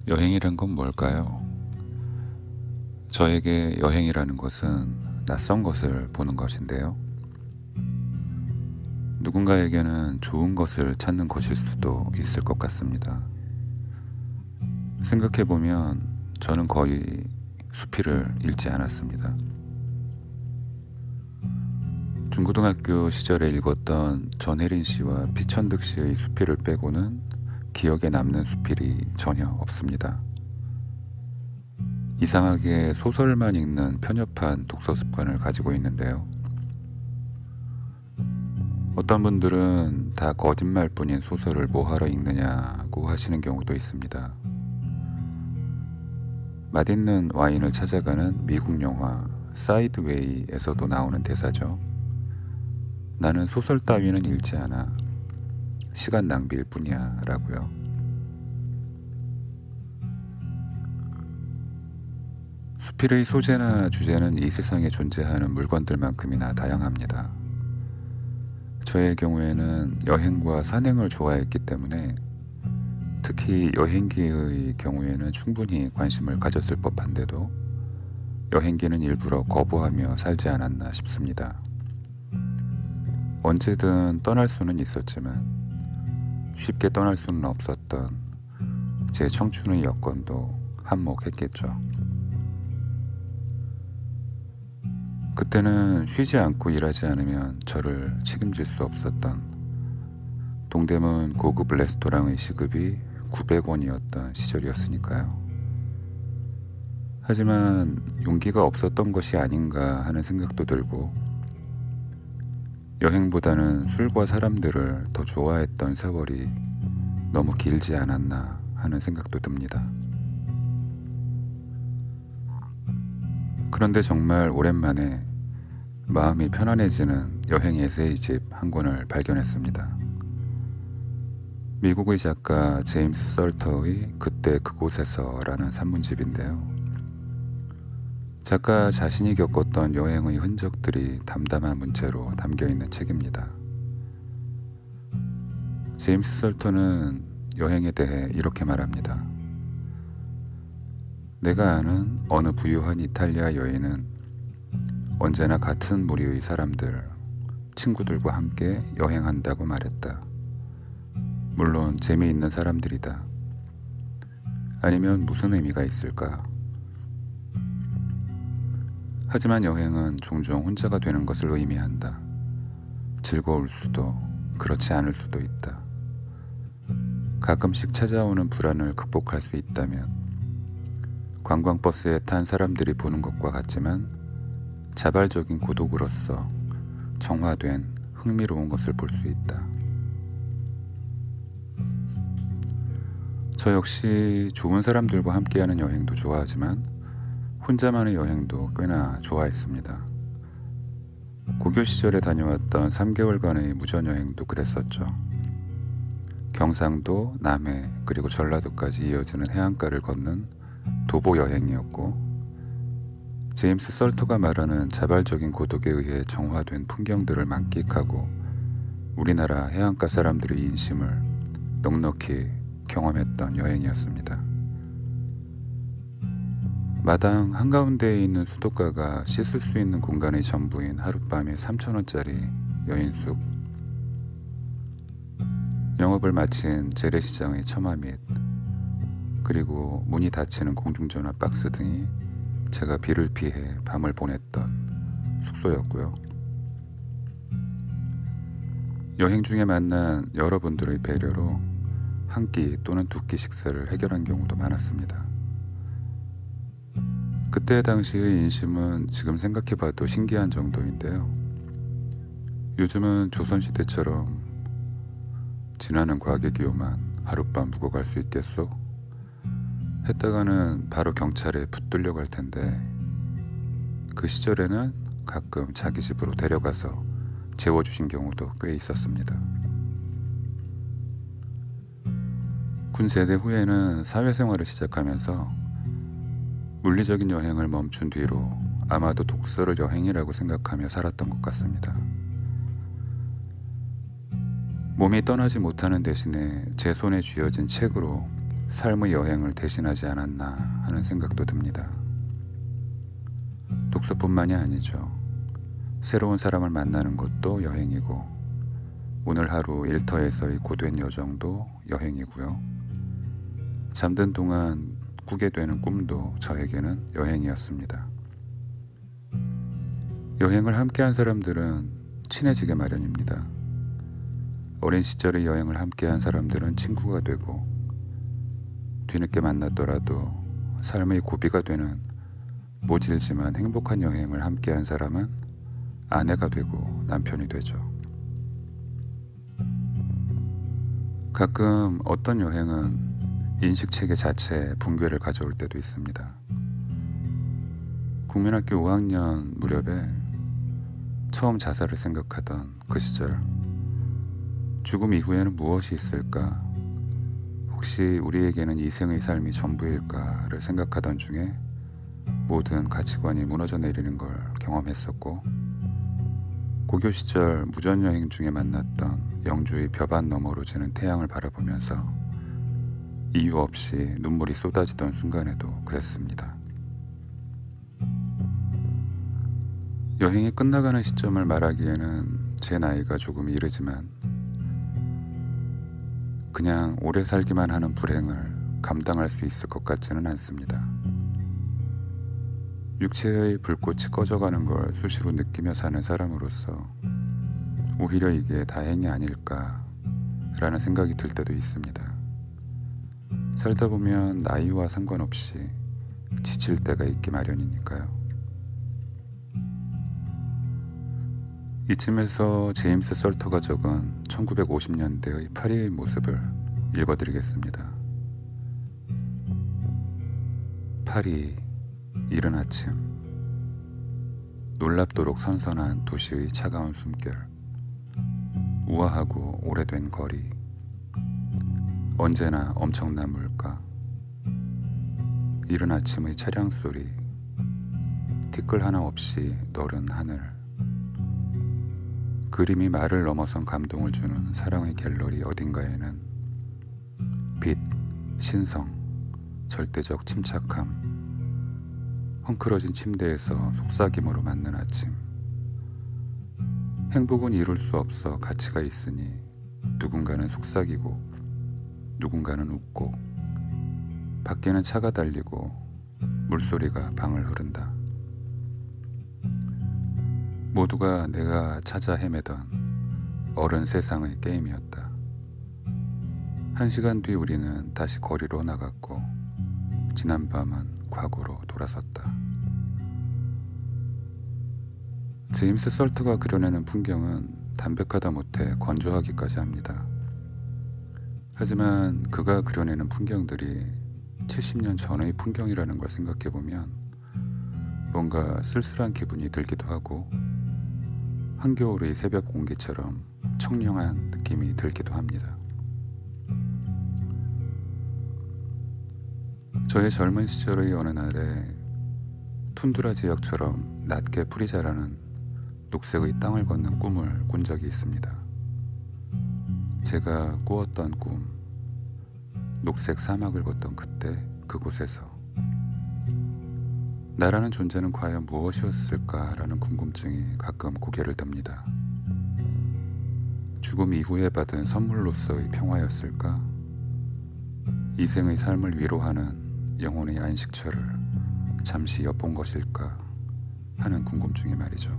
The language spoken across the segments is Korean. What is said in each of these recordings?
여행이란 건 뭘까요? 저에게 여행이라는 것은 낯선 것을 보는 것인데요. 누군가에게는 좋은 것을 찾는 것일 수도 있을 것 같습니다. 생각해보면 저는 거의 수필을 읽지 않았습니다. 중고등학교 시절에 읽었던 전혜린 씨와 피천득 씨의 수필을 빼고는 기억에 남는 수필이 전혀 없습니다. 이상하게 소설만 읽는 편협한 독서 습관을 가지고 있는데요. 어떤 분들은 다 거짓말뿐인 소설을 뭐하러 읽느냐고 하시는 경우도 있습니다. 맛있는 와인을 찾아가는 미국 영화 사이드웨이에서도 나오는 대사죠. 나는 소설 따위는 읽지 않아. 시간 낭비일 뿐이야 라고요. 수필의 소재나 주제는 이 세상에 존재하는 물건들만큼이나 다양합니다. 저의 경우에는 여행과 산행을 좋아했기 때문에 특히 여행기의 경우에는 충분히 관심을 가졌을 법한데도 여행기는 일부러 거부하며 살지 않았나 싶습니다. 언제든 떠날 수는 있었지만 쉽게 떠날 수는 없었던 제 청춘의 여건도 한몫했겠죠. 그때는 쉬지 않고 일하지 않으면 저를 책임질 수 없었던 동대문 고급 레스토랑의 시급이 900원이었던 시절이었으니까요. 하지만 용기가 없었던 것이 아닌가 하는 생각도 들고 여행보다는 술과 사람들을 더 좋아했던 세월이 너무 길지 않았나 하는 생각도 듭니다. 그런데 정말 오랜만에 마음이 편안해지는 여행 에세이집 한 권을 발견했습니다. 미국의 작가 제임스 설터의 그때 그곳에서라는 산문집인데요. 작가 자신이 겪었던 여행의 흔적들이 담담한 문체로 담겨있는 책입니다. 제임스 설터는 여행에 대해 이렇게 말합니다. 내가 아는 어느 부유한 이탈리아 여인은 언제나 같은 무리의 사람들, 친구들과 함께 여행한다고 말했다. 물론 재미있는 사람들이다. 아니면 무슨 의미가 있을까? 하지만 여행은 종종 혼자가 되는 것을 의미한다. 즐거울 수도, 그렇지 않을 수도 있다. 가끔씩 찾아오는 불안을 극복할 수 있다면 관광버스에 탄 사람들이 보는 것과 같지만 자발적인 고독으로서 정화된 흥미로운 것을 볼 수 있다. 저 역시 좋은 사람들과 함께하는 여행도 좋아하지만 혼자만의 여행도 꽤나 좋아했습니다. 고교 시절에 다녀왔던 3개월간의 무전여행도 그랬었죠. 경상도, 남해, 그리고 전라도까지 이어지는 해안가를 걷는 도보 여행이었고 제임스 설터가 말하는 자발적인 고독에 의해 정화된 풍경들을 만끽하고 우리나라 해안가 사람들의 인심을 넉넉히 경험했던 여행이었습니다. 마당 한가운데에 있는 수도가가 씻을 수 있는 공간의 전부인 하룻밤에 3,000원짜리 여인숙, 영업을 마친 재래시장의 처마 및 그리고 문이 닫히는 공중전화 박스 등이 제가 비를 피해 밤을 보냈던 숙소였고요. 여행 중에 만난 여러분들의 배려로 한 끼 또는 두 끼 식사를 해결한 경우도 많았습니다. 그때 당시의 인심은 지금 생각해봐도 신기한 정도인데요. 요즘은 조선시대처럼 지나는 과객이오만 하룻밤 묵어 갈 수 있겠소? 했다가는 바로 경찰에 붙들려 갈 텐데 그 시절에는 가끔 자기 집으로 데려가서 재워주신 경우도 꽤 있었습니다. 군 제대 후에는 사회생활을 시작하면서 물리적인 여행을 멈춘 뒤로 아마도 독서를 여행이라고 생각하며 살았던 것 같습니다. 몸이 떠나지 못하는 대신에 제 손에 쥐어진 책으로 삶의 여행을 대신하지 않았나 하는 생각도 듭니다. 독서뿐만이 아니죠. 새로운 사람을 만나는 것도 여행이고, 오늘 하루 일터에서의 고된 여정도 여행이고요. 잠든 동안 꾸게 되는 꿈도 저에게는 여행이었습니다. 여행을 함께한 사람들은 친해지게 마련입니다. 어린 시절의 여행을 함께한 사람들은 친구가 되고, 뒤늦게 만났더라도 삶의 고비가 되는 모질지만 행복한 여행을 함께한 사람은 아내가 되고 남편이 되죠. 가끔 어떤 여행은 인식체계 자체에 붕괴를 가져올 때도 있습니다. 국민학교 5학년 무렵에 처음 자살을 생각하던 그 시절, 죽음 이후에는 무엇이 있을까? 혹시 우리에게는 이생의 삶이 전부일까를 생각하던 중에 모든 가치관이 무너져 내리는 걸 경험했었고, 고교 시절 무전여행 중에 만났던 영주의 벼반 너머로 지는 태양을 바라보면서 이유 없이 눈물이 쏟아지던 순간에도 그랬습니다. 여행이 끝나가는 시점을 말하기에는 제 나이가 조금 이르지만, 그냥 오래 살기만 하는 불행을 감당할 수 있을 것 같지는 않습니다. 육체의 불꽃이 꺼져가는 걸 수시로 느끼며 사는 사람으로서 오히려 이게 다행이 아닐까라는 생각이 들 때도 있습니다. 살다 보면 나이와 상관없이 지칠 때가 있기 마련이니까요. 이쯤에서 제임스 설터가 적은 1950년대의 파리의 모습을 읽어드리겠습니다. 파리, 이른 아침, 놀랍도록 선선한 도시의 차가운 숨결, 우아하고 오래된 거리, 언제나 엄청난 물가, 이른 아침의 차량 소리, 티끌 하나 없이 너른 하늘, 그림이 말을 넘어선 감동을 주는 사랑의 갤러리 어딘가에는 빛, 신성, 절대적 침착함, 헝클어진 침대에서 속삭임으로 맞는 아침. 행복은 이룰 수 없어 가치가 있으니 누군가는 속삭이고 누군가는 웃고, 밖에는 차가 달리고 물소리가 방을 흐른다. 모두가 내가 찾아 헤매던 어른 세상의 게임이었다. 1시간 뒤 우리는 다시 거리로 나갔고, 지난 밤은 과거로 돌아섰다. 제임스 설터가 그려내는 풍경은 담백하다 못해 건조하기까지 합니다. 하지만 그가 그려내는 풍경들이 70년 전의 풍경이라는 걸 생각해보면 뭔가 쓸쓸한 기분이 들기도 하고, 한겨울의 새벽 공기처럼 청량한 느낌이 들기도 합니다. 저의 젊은 시절의 어느 날에 툰드라 지역처럼 낮게 풀이 자라는 녹색의 땅을 걷는 꿈을 꾼 적이 있습니다. 제가 꾸었던 꿈, 녹색 사막을 걷던 그때 그곳에서 나라는 존재는 과연 무엇이었을까라는 궁금증이 가끔 고개를 듭니다. 죽음 이후에 받은 선물로서의 평화였을까? 이생의 삶을 위로하는 영혼의 안식처를 잠시 엿본 것일까 하는 궁금증이 말이죠.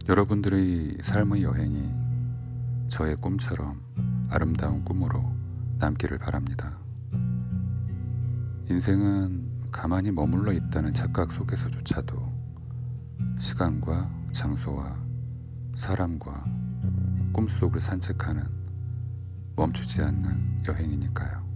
여러분들의 삶의 여행이 저의 꿈처럼 아름다운 꿈으로 남기를 바랍니다. 인생은 가만히 머물러 있다는 착각 속에서조차도 시간과 장소와 사람과 꿈속을 산책하는 멈추지 않는 여행이니까요.